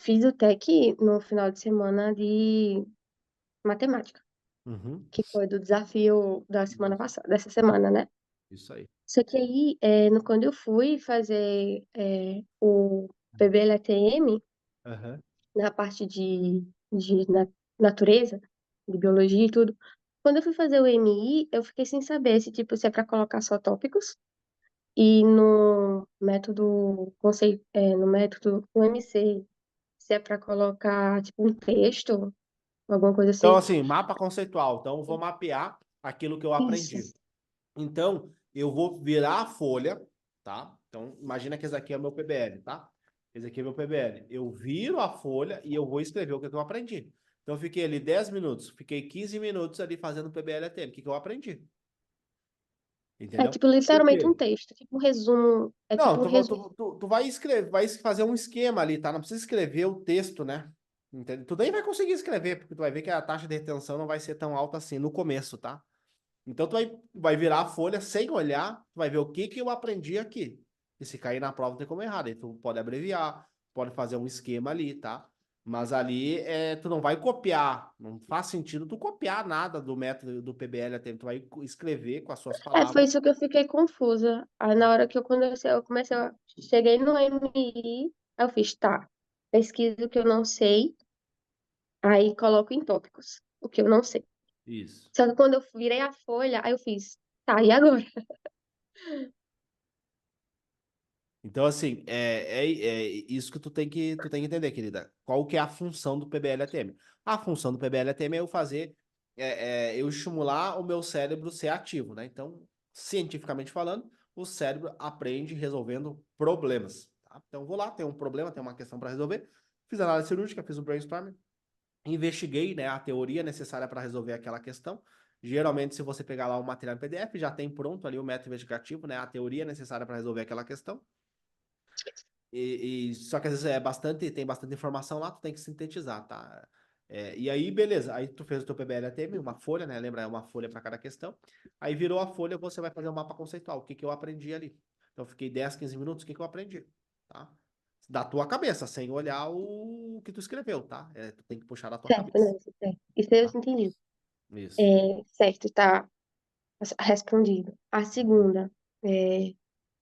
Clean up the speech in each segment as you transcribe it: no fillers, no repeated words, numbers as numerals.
fiz o TEC no final de semana de matemática, Uhum. que foi do desafio da semana Isso, passada, dessa semana, né? isso aí. Só que aí, quando eu fui fazer o PBLATM, Aham. na parte de natureza, de biologia e tudo, quando eu fui fazer o MI, eu fiquei sem saber se, tipo, se é para colocar só tópicos, e no método UMC, se é para colocar, tipo, um texto, alguma coisa Então, assim. assim, mapa conceitual. Então, eu vou mapear aquilo que eu Isso. aprendi. Então, eu vou virar a folha, tá? Então, imagina que esse aqui é o meu PBL, tá? Esse aqui é o meu PBL. Eu viro a folha e eu vou escrever o que eu aprendi. Então, eu fiquei ali 10 minutos, fiquei 15 minutos ali fazendo PBL ATM. O que eu aprendi? É, Entendeu? tipo, Por literalmente um quê? texto, tipo um resumo, é tipo Não, um resumo. tu vai escrever, vai fazer um esquema ali, tá? Não precisa escrever o texto, né? Entendeu? Tu nem vai conseguir escrever, porque tu vai ver que a taxa de retenção não vai ser tão alta assim no começo, tá? Então tu vai virar a folha sem olhar, tu vai ver o que que eu aprendi aqui. E se cair na prova, não tem como errar. Aí tu pode abreviar, pode fazer um esquema ali, tá? Mas ali tu não vai copiar. Não faz sentido tu copiar nada do método do PBL até. Tu vai escrever com as suas Foi palavras. isso que eu fiquei confusa. Aí, na hora que cheguei no MI, aí eu fiz, tá, pesquiso o que eu não sei, aí coloco em tópicos, o que eu não sei. Isso. Só que quando eu virei a folha, aí eu fiz, tá, e agora? Então, assim, é isso que tu tem que entender, querida. Qual que é a função do PBL-ATM? A função do PBL-ATM é eu fazer, eu estimular o meu cérebro ser ativo, né? Então, cientificamente falando, o cérebro aprende resolvendo problemas, tá? Então, vou lá, tem um problema, tem uma questão para resolver, fiz análise cirúrgica, fiz um brainstorming, investiguei, né, a teoria necessária para resolver aquela questão. Geralmente, se você pegar lá o material em PDF, já tem pronto ali o método investigativo, né, a teoria necessária para resolver aquela questão. Só que às vezes tem bastante informação lá, tu tem que sintetizar, tá? E aí, beleza. Aí tu fez o teu PBL-ATM, uma folha, né? Lembra, é uma folha para cada questão. Aí virou a folha, você vai fazer um mapa conceitual. O que que eu aprendi ali? Então, eu fiquei 10, 15 minutos, o que que eu aprendi? Tá? Da tua cabeça, sem olhar o que tu escreveu, tá? Tu tem que puxar da tua Certo, cabeça, não, isso eu tá? entendi. Isso. Certo, tá respondido. A segunda, é,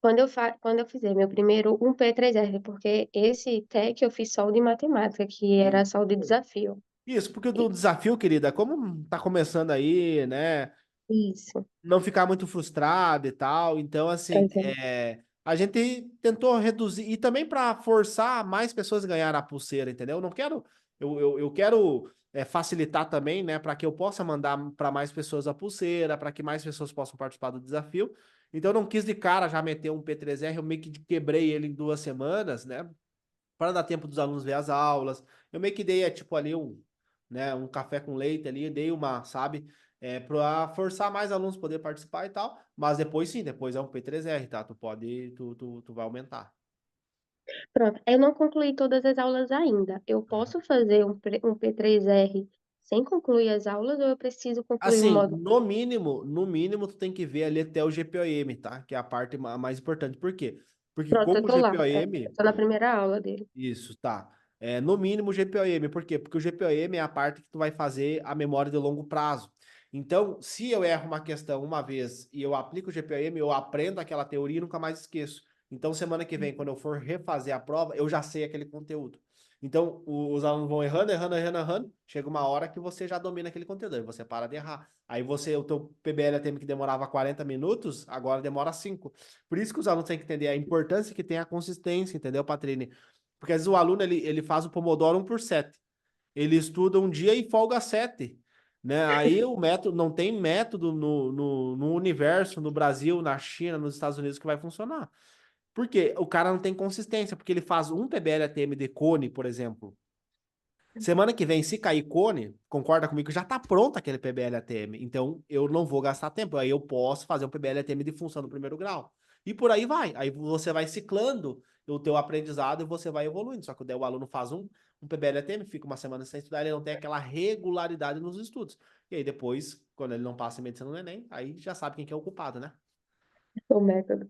quando eu fizer meu primeiro um P3R, porque esse TEC eu fiz só o de matemática, que era Isso. só o de desafio. Isso, porque do desafio, querida, como tá começando aí, né? Isso, Não ficar muito frustrado e tal. Então, assim, pois é. a gente tentou reduzir e também para forçar mais pessoas a ganhar a pulseira, entendeu? Eu não quero, eu quero facilitar também, né, para que eu possa mandar para mais pessoas a pulseira, para que mais pessoas possam participar do desafio. Então, eu não quis de cara já meter um P3R, eu meio que quebrei ele em 2 semanas, né, para dar tempo dos alunos ver as aulas. Eu meio que dei, tipo, ali um café com leite ali, dei uma, sabe, para forçar mais alunos poder participar e tal. Mas depois sim, depois é um P3R, tá? Tu pode, tu vai aumentar. Pronto, eu não concluí todas as aulas ainda. Eu posso fazer um P3R sem concluir as aulas ou eu preciso concluir o Assim, módulo? no mínimo, tu tem que ver ali até o GPOM, tá? Que é a parte mais importante. Por quê? Porque Pronto, eu como o tô lá. Eu GPOM, tô na primeira aula dele. isso, tá. No mínimo o GPOM. Por quê? Porque o GPOM é a parte que tu vai fazer a memória de longo prazo. Então, se eu erro uma questão uma vez e eu aplico o GPOM, eu aprendo aquela teoria e nunca mais esqueço. Então, semana que vem, quando eu for refazer a prova, eu já sei aquele conteúdo. Então, os alunos vão errando, errando, errando, errando. Chega uma hora que você já domina aquele conteúdo, aí você para de errar. Aí o teu PBL-ATM que demorava 40 minutos, agora demora 5. Por isso que os alunos têm que entender a importância que tem a consistência, entendeu, Patrícia? Porque às vezes o aluno ele faz o Pomodoro 1 por 7. Ele estuda um dia e folga 7. Né? Aí o método não tem método no universo, no Brasil, na China, nos Estados Unidos que vai funcionar. Por quê? O cara não tem consistência, porque ele faz um PBL-ATM de cone, por exemplo. Semana que vem, se cair cone, concorda comigo, já tá pronto aquele PBL-ATM. Então, eu não vou gastar tempo. Aí eu posso fazer um PBL-ATM de função do primeiro grau. E por aí vai. Aí você vai ciclando o teu aprendizado e você vai evoluindo. Só que daí o aluno faz um PBL-ATM, fica uma semana sem estudar, ele não tem aquela regularidade nos estudos. E aí depois, quando ele não passa em medicina no Enem, aí já sabe quem que é o culpado, né? O método.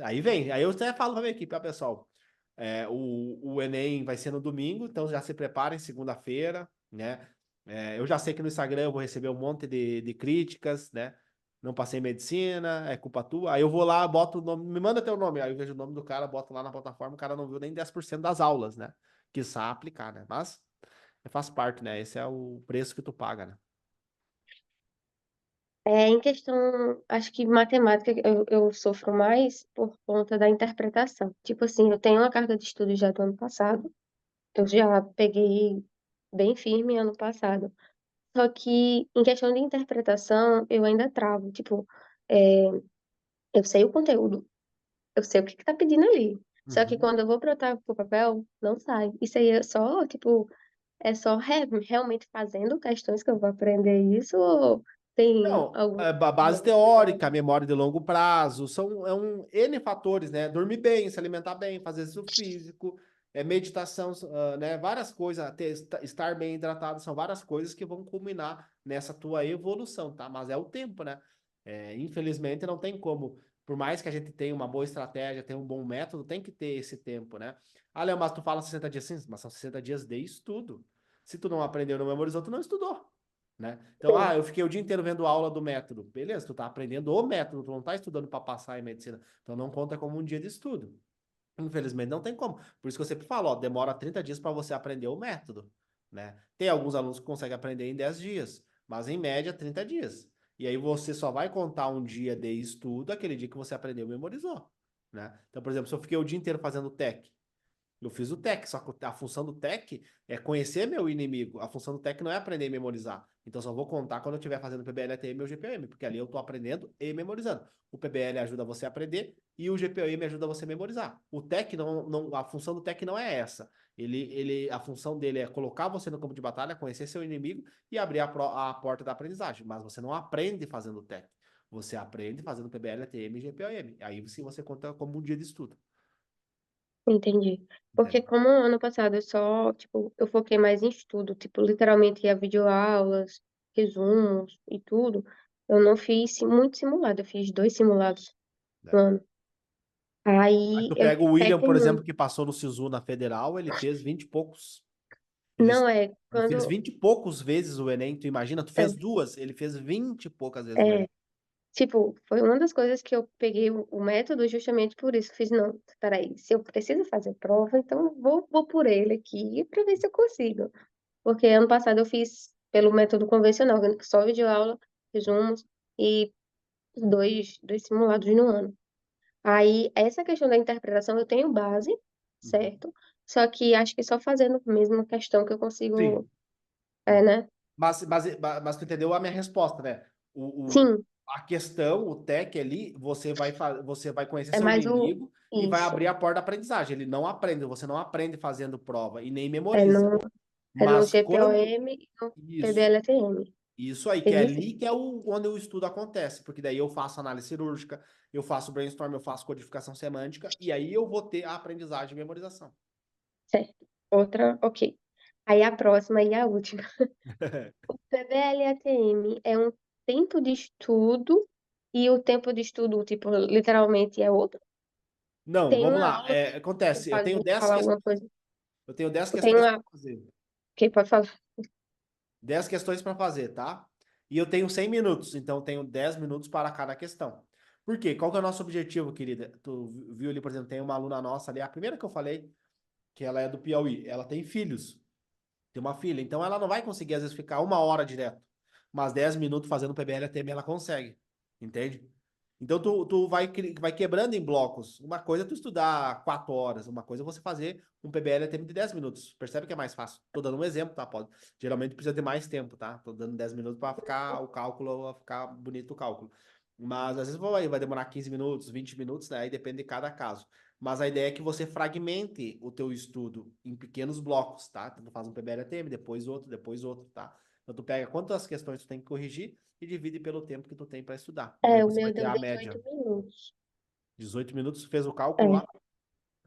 Aí vem. Aí eu até falo pra minha equipe, ó, pessoal. O Enem vai ser no domingo, então já se preparem segunda-feira, né? Eu já sei que no Instagram eu vou receber um monte de críticas, né? Não passei em medicina, é culpa tua. Aí eu vou lá, boto o nome, me manda teu nome. Aí eu vejo o nome do cara, boto lá na plataforma, o cara não viu nem 10% das aulas, né? Quiçá aplicar, né? Mas faz parte, né? Esse é o preço que tu paga, né? Em questão, acho que matemática eu sofro mais por conta da interpretação. Tipo assim, eu tenho uma carga de estudo já do ano passado, eu já peguei bem firme ano passado. Só que em questão de interpretação, eu ainda travo. Tipo, é, eu sei o conteúdo, eu sei o que que tá pedindo ali. Só que Uhum. quando eu vou botar pro papel, não sai. Isso aí é só, tipo, é só realmente fazendo questões que eu vou aprender isso ou tem Não, algum base momento que teórica, memória de longo prazo, são N fatores, né? Dormir bem, se alimentar bem, fazer exercício físico, meditação, né? Várias coisas, estar bem hidratado, são várias coisas que vão culminar nessa tua evolução, tá? Mas é o tempo, né? Infelizmente não tem como, por mais que a gente tenha uma boa estratégia, tenha um bom método, tem que ter esse tempo, né? Ah, Léo, mas tu fala 60 dias sim, mas são 60 dias de estudo. Se tu não aprendeu, não memorizou, tu não estudou. Né? Então, tem. eu fiquei o dia inteiro vendo aula do método. Beleza, tu tá aprendendo o método, tu não tá estudando para passar em medicina. Então não conta como um dia de estudo. Infelizmente não tem como. Por isso que eu sempre falo, ó, demora 30 dias para você aprender o método, né? Tem alguns alunos que conseguem aprender em 10 dias, mas em média 30 dias. E aí você só vai contar um dia de estudo aquele dia que você aprendeu e memorizou, né? Então, por exemplo, se eu fiquei o dia inteiro fazendo tech, eu fiz o tech, só que a função do tech é conhecer meu inimigo. A função do tech não é aprender e memorizar. Então, só vou contar quando eu estiver fazendo PBL, ATM ou GPM, porque ali eu estou aprendendo e memorizando. O PBL ajuda você a aprender e o GPM ajuda você a memorizar. O tech a função do tech não é essa. A função dele é colocar você no campo de batalha, conhecer seu inimigo e abrir a porta da aprendizagem. Mas você não aprende fazendo tech. Você aprende fazendo PBL, ATM e GPM. Aí sim você conta como um dia de estudo. Entendi. Porque Entendeu? como ano passado eu só, tipo, eu foquei mais em estudo, tipo, literalmente ia videoaulas, resumos e tudo, eu não fiz muito simulado, eu fiz 2 simulados no Né? ano. Aí Aí tu eu pega o William, peco por exemplo, muito. que passou no SISU na Federal, ele fez 20 e poucos. Ele, Não é, ele fez quando, 20 e poucos vezes o Enem, tu imagina? Tu fez é, duas, ele fez 20 e poucas vezes o Enem. é, tipo, foi uma das coisas que eu peguei o método justamente por isso. Fiz, não, peraí, se eu preciso fazer prova, então vou por ele aqui pra ver se eu consigo. Porque ano passado eu fiz pelo método convencional, só videoaula, resumos e dois simulados no ano. Aí, essa questão da interpretação eu tenho base, Uhum. certo? Só que acho que só fazendo mesmo a questão que eu consigo, Sim. Sim. né? Mas tu entendeu a minha resposta, né? Sim, A questão, o tech ali, você vai conhecer é seu mais inimigo e vai isso. abrir a porta da aprendizagem. Ele não aprende, você não aprende fazendo prova e nem É memoriza. no, é no Mas quando. GPOM e no Isso. PBLTM. Isso aí, que é Entendi? ali que é onde o estudo acontece, porque daí eu faço análise cirúrgica, eu faço brainstorm, eu faço codificação semântica, e aí eu vou ter a aprendizagem e memorização. Certo. Outra, ok. Aí a próxima e a última. O PBL-ATM é um tempo de estudo e o tempo de estudo, tipo, literalmente é outro. Não, Tem vamos uma lá. aula que você Acontece, pode falar alguma coisa. eu tenho 10 Tipo, tem questões para uma... fazer. Ok, pode falar. 10 questões para fazer, tá? E eu tenho 100 minutos, então eu tenho 10 minutos para cada questão. Por quê? Qual que é o nosso objetivo, querida? Tu viu ali, por exemplo, tem uma aluna nossa ali, a primeira que eu falei, que ela é do Piauí, ela tem filhos. Tem uma filha, então ela não vai conseguir, às vezes, ficar 1 hora direto. Mas 10 minutos fazendo PBL ATM ela consegue. Entende? Então tu vai quebrando em blocos. Uma coisa é tu estudar 4 horas, uma coisa é você fazer um PBL ATM de 10 minutos. Percebe que é mais fácil. Tô dando um exemplo, tá? Geralmente precisa de mais tempo, tá? Tô dando 10 minutos para ficar o cálculo, pra ficar bonito o cálculo. Mas às vezes vai demorar 15 minutos, 20 minutos, né? Aí depende de cada caso. Mas a ideia é que você fragmente o teu estudo em pequenos blocos, tá? Então, tu faz um PBL-ATM, depois outro, tá? Então, tu pega quantas questões tu tem que corrigir e divide pelo tempo que tu tem para estudar. E aí É, o você vai meu ter deu a 18 média. minutos. 18 minutos, fez o cálculo É, lá?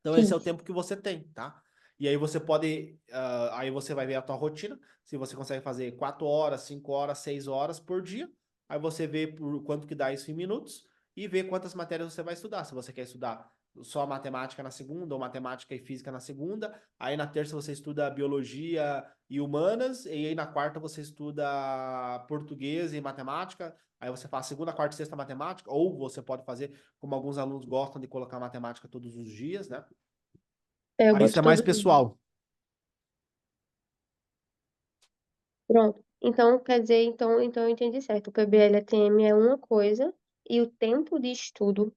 Então, esse é o fiz. tempo que você tem, tá? E aí você pode, aí você vai ver a tua rotina, se você consegue fazer 4 horas, 5 horas, 6 horas por dia. Aí você vê por quanto que dá isso em minutos e vê quantas matérias você vai estudar. Se você quer estudar só matemática na segunda, ou matemática e física na segunda. Aí na terça você estuda biologia e humanas, e aí na quarta você estuda português e matemática. Aí você faz segunda, quarta e sexta matemática, ou você pode fazer, como alguns alunos gostam de colocar matemática todos os dias, né? Eu Aí isso boto é mais todo dia. pessoal. Pronto. Então, quer dizer, então eu entendi certo. O PBL-ATM é uma coisa e o tempo de estudo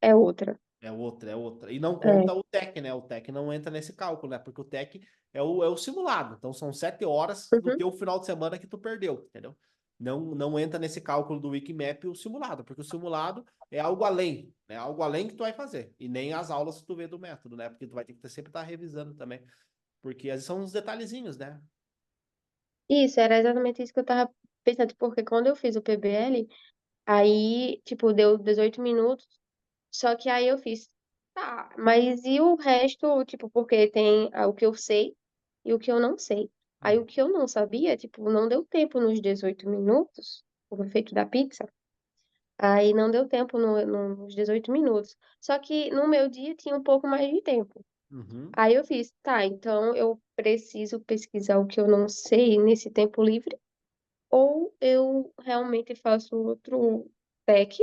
é outra. É outra, é outra. E não É. conta o TEC, né? O TEC não entra nesse cálculo, né? Porque o TEC é o simulado. Então são 7 horas do Uhum. teu final de semana que tu perdeu, entendeu? Não entra nesse cálculo do Wikimap o simulado, porque o simulado é algo além, né? Algo além que tu vai fazer. E nem as aulas que tu vê do método, né? Porque tu vai ter que sempre estar revisando também. Porque são uns detalhezinhos, né? Isso, era exatamente isso que eu tava pensando, porque quando eu fiz o PBL, aí, tipo, deu 18 minutos, só que aí eu fiz, tá, mas e o resto, tipo, porque tem o que eu sei e o que eu não sei. Aí o Uhum. que eu não sabia, tipo, não deu tempo nos 18 minutos, o efeito da pizza, aí não deu tempo nos 18 minutos. Só que no meu dia tinha um pouco mais de tempo. Uhum. Aí eu fiz, tá, então eu preciso pesquisar o que eu não sei nesse tempo livre, ou eu realmente faço outro tech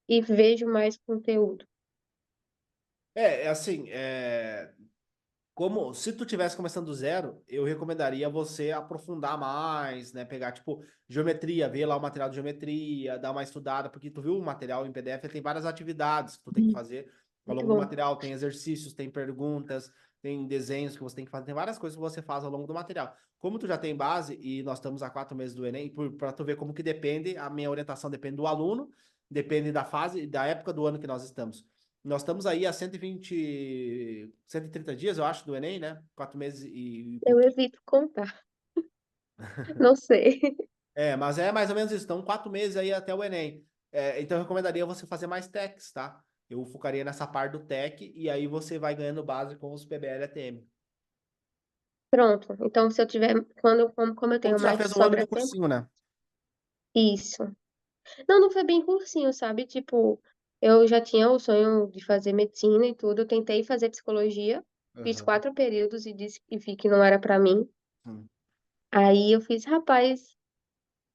e vejo mais conteúdo. É assim, como se tu tivesse começando do zero, eu recomendaria você aprofundar mais, né? Pegar, tipo, geometria, ver lá o material de geometria, dar uma estudada, porque tu viu o material em PDF, tem várias atividades que tu tem que fazer ao Muito longo do bom. material, tem exercícios, tem perguntas, tem desenhos que você tem que fazer, tem várias coisas que você faz ao longo do material. Como tu já tem base e nós estamos há 4 meses do Enem, para tu ver como que depende, a minha orientação depende do aluno, depende da fase, da época do ano que nós estamos. Nós estamos aí há 120, 130 dias, eu acho, do Enem, né? 4 meses e Eu pouquinho. evito contar. Não sei. Mas é mais ou menos isso. Então, 4 meses aí até o Enem. Então, eu recomendaria você fazer mais techs, tá? Eu focaria nessa parte do tech e aí você vai ganhando base com os PBL ATM. Pronto. Então, se eu tiver, como eu Como tenho tu já mais fez um ano de sobra tempo, cursinho, né? isso. Não, não foi bem cursinho, sabe? Tipo, eu já tinha o sonho de fazer medicina e tudo. Eu tentei fazer psicologia, fiz Aham. 4 períodos e disse e vi que não era pra mim. Hum. Aí eu fiz, rapaz,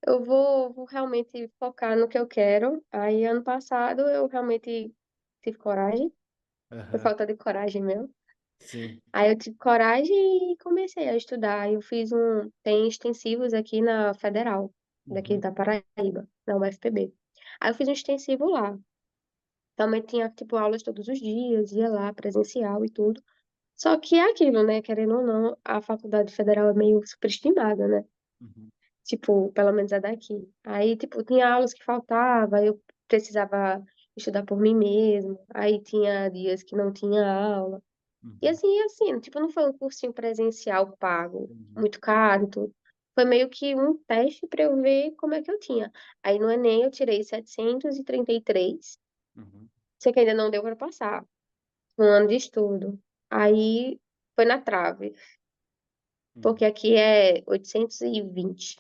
eu vou realmente focar no que eu quero. Aí ano passado eu realmente tive coragem, foi Aham. falta de coragem mesmo. Sim. Aí eu tive coragem e comecei a estudar. Eu fiz tem extensivos aqui na Federal, daqui Uhum. da Paraíba, na UFPB. Aí eu fiz um extensivo lá. Também tinha, tipo, aulas todos os dias, ia lá, presencial e tudo. Só que é aquilo, né? Querendo ou não, a Faculdade Federal é meio superestimada, né? Uhum. Tipo, pelo menos a daqui. Aí, tipo, tinha aulas que faltava, eu precisava estudar por mim mesmo. Aí tinha dias que não tinha aula. Uhum. E assim, tipo, não foi um cursinho presencial pago, Entendi. muito caro, e tudo. Foi meio que um teste para eu ver como é que eu tinha. Aí no Enem eu tirei 733, Uhum. sei que ainda não deu para passar, um ano de estudo. Aí foi na trave, Uhum. porque aqui é 820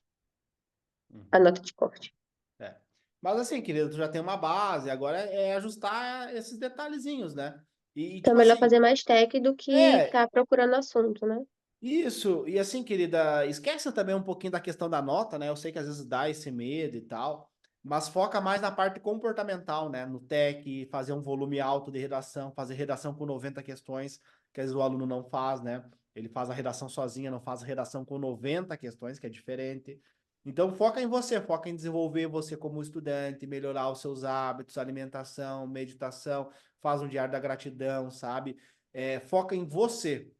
a Uhum. nota de corte. É. Mas assim, querido, tu já tem uma base, agora é ajustar esses detalhezinhos, né? E, Então é tipo melhor assim, fazer mais tech do que é, ficar procurando assunto, né? isso. E assim, querida, esquece também um pouquinho da questão da nota, né? Eu sei que às vezes dá esse medo e tal, mas foca mais na parte comportamental, né? No TEC, fazer um volume alto de redação, fazer redação com 90 questões, que às vezes o aluno não faz, né? Ele faz a redação sozinha, não faz a redação com 90 questões, que é diferente. Então, foca em você, foca em desenvolver você como estudante, melhorar os seus hábitos, alimentação, meditação, faz um diário da gratidão, sabe? Foca em você.